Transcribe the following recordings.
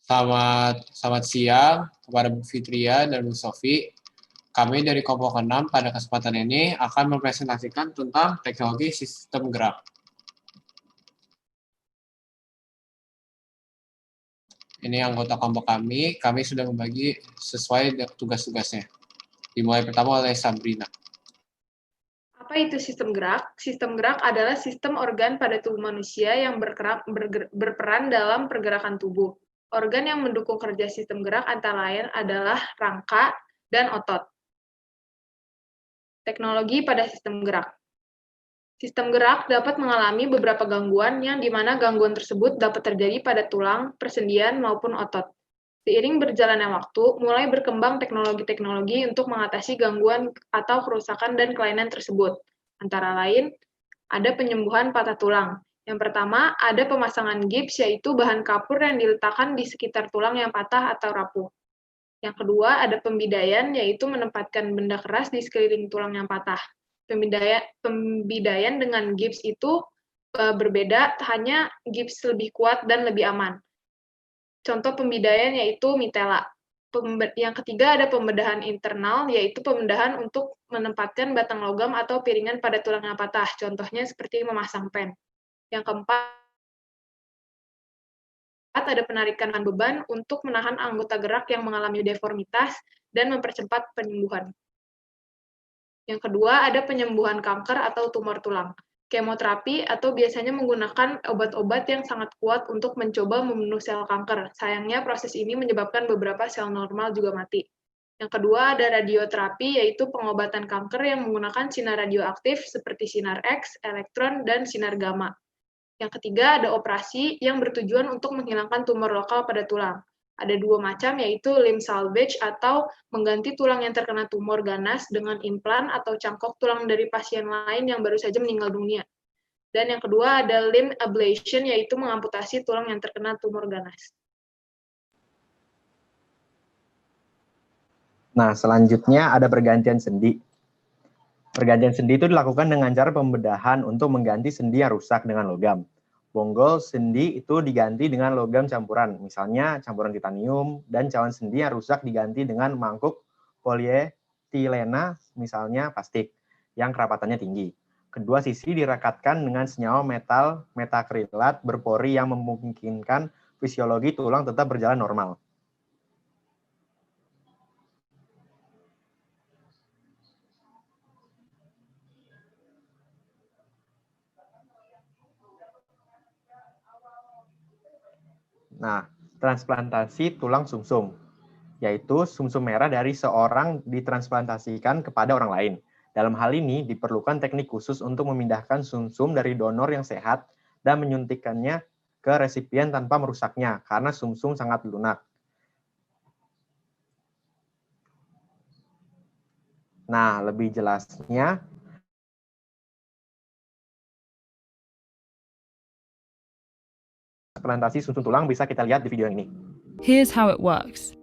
Selamat siang kepada Bu Fitria dan Bu Sofi. Kami dari kelompok 6 pada kesempatan ini akan mempresentasikan tentang teknologi sistem gerak. Ini anggota kelompok kami sudah membagi sesuai tugas-tugasnya. Dimulai pertama oleh Sabrina. Apa itu sistem gerak? Sistem gerak adalah sistem organ pada tubuh manusia yang berperan dalam pergerakan tubuh. Organ yang mendukung kerja sistem gerak antara lain adalah rangka dan otot. Teknologi pada sistem gerak. Sistem gerak dapat mengalami beberapa gangguan yang di mana gangguan tersebut dapat terjadi pada tulang, persendian, maupun otot. Seiring berjalannya waktu, mulai berkembang teknologi-teknologi untuk mengatasi gangguan atau kerusakan dan kelainan tersebut. Antara lain, ada penyembuhan patah tulang. Yang pertama, ada pemasangan gips, yaitu bahan kapur yang diletakkan di sekitar tulang yang patah atau rapuh. Yang kedua, ada pembidaian, yaitu menempatkan benda keras di sekeliling tulang yang patah. Pembidaian dengan gips itu berbeda, hanya gips lebih kuat dan lebih aman. Contoh pembidaian yaitu mitela. Yang ketiga, ada pembedahan internal, yaitu pembedahan untuk menempatkan batang logam atau piringan pada tulang yang patah. Contohnya seperti memasang pen. Yang keempat, ada penarikan beban untuk menahan anggota gerak yang mengalami deformitas dan mempercepat penyembuhan. Yang kedua, ada penyembuhan kanker atau tumor tulang. Kemoterapi atau biasanya menggunakan obat-obat yang sangat kuat untuk mencoba membunuh sel kanker. Sayangnya proses ini menyebabkan beberapa sel normal juga mati. Yang kedua, ada radioterapi, yaitu pengobatan kanker yang menggunakan sinar radioaktif seperti sinar X, elektron, dan sinar gamma. Yang ketiga, ada operasi yang bertujuan untuk menghilangkan tumor lokal pada tulang. Ada dua macam, yaitu limb salvage atau mengganti tulang yang terkena tumor ganas dengan implan atau cangkok tulang dari pasien lain yang baru saja meninggal dunia. Dan yang kedua, ada limb ablation, yaitu mengamputasi tulang yang terkena tumor ganas. Nah, selanjutnya ada pergantian sendi. Pergantian sendi itu dilakukan dengan cara pembedahan untuk mengganti sendi yang rusak dengan logam. Bonggol sendi itu diganti dengan logam campuran, misalnya campuran titanium, dan cawan sendi yang rusak diganti dengan mangkuk polietilena, misalnya plastik, yang kerapatannya tinggi. Kedua sisi direkatkan dengan senyawa metal metakrilat berpori yang memungkinkan fisiologi tulang tetap berjalan normal. Nah, transplantasi tulang sumsum, yaitu sumsum merah dari seorang ditransplantasikan kepada orang lain. Dalam hal ini diperlukan teknik khusus untuk memindahkan sumsum dari donor yang sehat dan menyuntikkannya ke resipien tanpa merusaknya, karena sumsum sangat lunak. Nah, lebih jelasnya, transplantasi sumsum tulang bisa kita lihat di video ini. Here's how it works.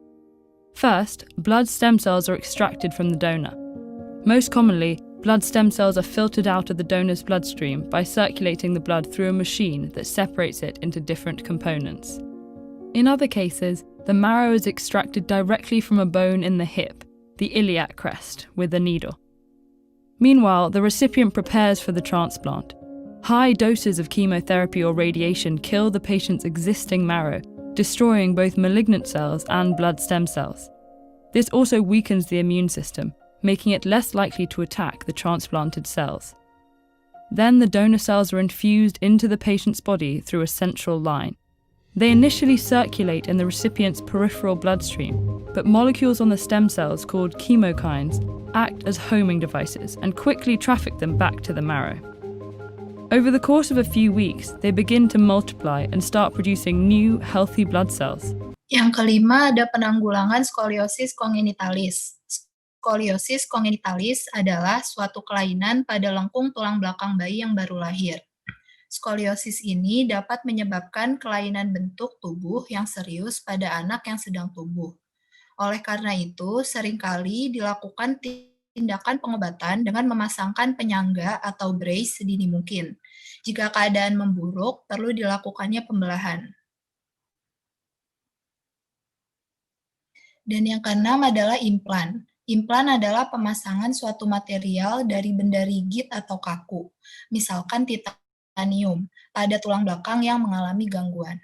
First, blood stem cells are extracted from the donor. Most commonly, blood stem cells are filtered out of the donor's bloodstream by circulating the blood through a machine that separates it into different components. In other cases, the marrow is extracted directly from a bone in the hip, the iliac crest, with a needle. Meanwhile, the recipient prepares for the transplant. High doses of chemotherapy or radiation kill the patient's existing marrow, destroying both malignant cells and blood stem cells. This also weakens the immune system, making it less likely to attack the transplanted cells. Then the donor cells are infused into the patient's body through a central line. They initially circulate in the recipient's peripheral bloodstream, but molecules on the stem cells called chemokines act as homing devices and quickly traffic them back to the marrow. Over the course of a few weeks, they begin to multiply and start producing new, healthy blood cells. Yang kelima ada penanggulangan skoliosis kongenitalis. Skoliosis kongenitalis adalah suatu kelainan pada lengkung tulang belakang bayi yang baru lahir. Skoliosis ini dapat menyebabkan kelainan bentuk tubuh yang serius pada anak yang sedang tumbuh. Oleh karena itu, seringkali dilakukan tindakan pengobatan dengan memasangkan penyangga atau brace sedini mungkin. Jika keadaan memburuk, perlu dilakukannya pembelahan. Dan yang keenam adalah implan. Implan adalah pemasangan suatu material dari benda rigid atau kaku, misalkan titanium, pada tulang belakang yang mengalami gangguan.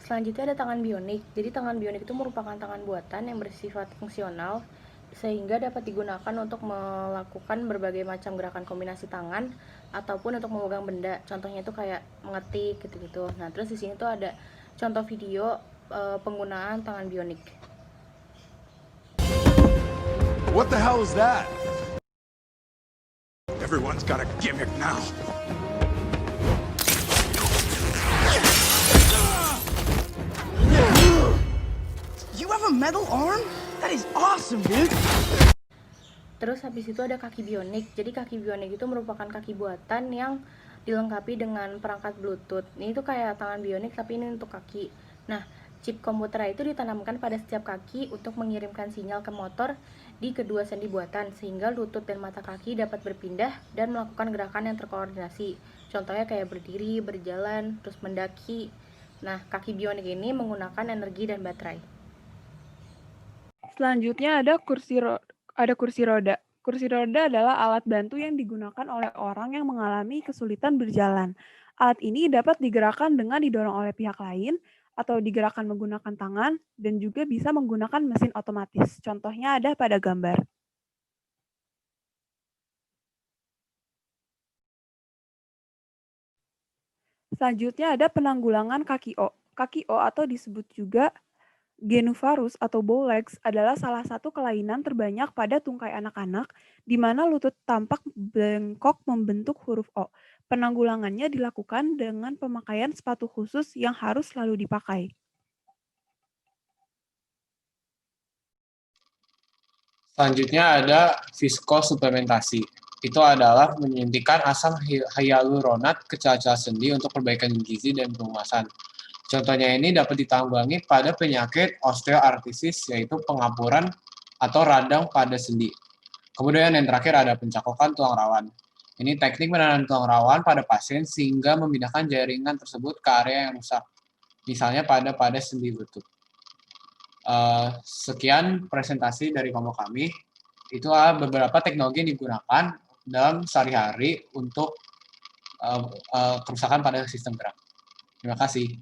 Selanjutnya ada tangan bionik. Jadi tangan bionik itu merupakan tangan buatan yang bersifat fungsional sehingga dapat digunakan untuk melakukan berbagai macam gerakan kombinasi tangan ataupun untuk memegang benda. Contohnya itu kayak mengetik gitu-gitu. Nah, terus di sini tuh ada contoh video penggunaan tangan bionik. What the hell is that? Everyone's got a gimmick now. You have a metal arm? That is awesome, dude! Terus habis itu ada kaki bionik. Jadi kaki bionik itu merupakan kaki buatan yang dilengkapi dengan perangkat Bluetooth. Ini tuh kayak tangan bionik tapi ini untuk kaki. Nah, chip komputer itu ditanamkan pada setiap kaki untuk mengirimkan sinyal ke motor di kedua sendi buatan sehingga lutut dan mata kaki dapat berpindah dan melakukan gerakan yang terkoordinasi. Contohnya kayak berdiri, berjalan, terus mendaki. Nah, kaki bionik ini menggunakan energi dan baterai. Selanjutnya ada kursi roda. Kursi roda adalah alat bantu yang digunakan oleh orang yang mengalami kesulitan berjalan. Alat ini dapat digerakkan dengan didorong oleh pihak lain atau digerakkan menggunakan tangan dan juga bisa menggunakan mesin otomatis. Contohnya ada pada gambar. Selanjutnya ada penanggulangan kaki O. Kaki O atau disebut juga Genivarus atau bow legs adalah salah satu kelainan terbanyak pada tungkai anak-anak, di mana lutut tampak bengkok membentuk huruf O. Penanggulangannya dilakukan dengan pemakaian sepatu khusus yang harus selalu dipakai. Selanjutnya ada viskosuplementasi. Itu adalah menyuntikkan asam hyaluronat ke celah-celah sendi untuk perbaikan gizi dan pelumasan. Contohnya ini dapat ditanggulangi pada penyakit osteoartritis, yaitu pengapuran atau radang pada sendi. Kemudian yang terakhir ada pencakokan tulang rawan. Ini teknik menanam tulang rawan pada pasien sehingga memindahkan jaringan tersebut ke area yang rusak, misalnya pada sendi lutut. Sekian presentasi dari kelompok kami. Itu beberapa teknologi yang digunakan dalam sehari-hari untuk kerusakan pada sistem gerak. Terima kasih.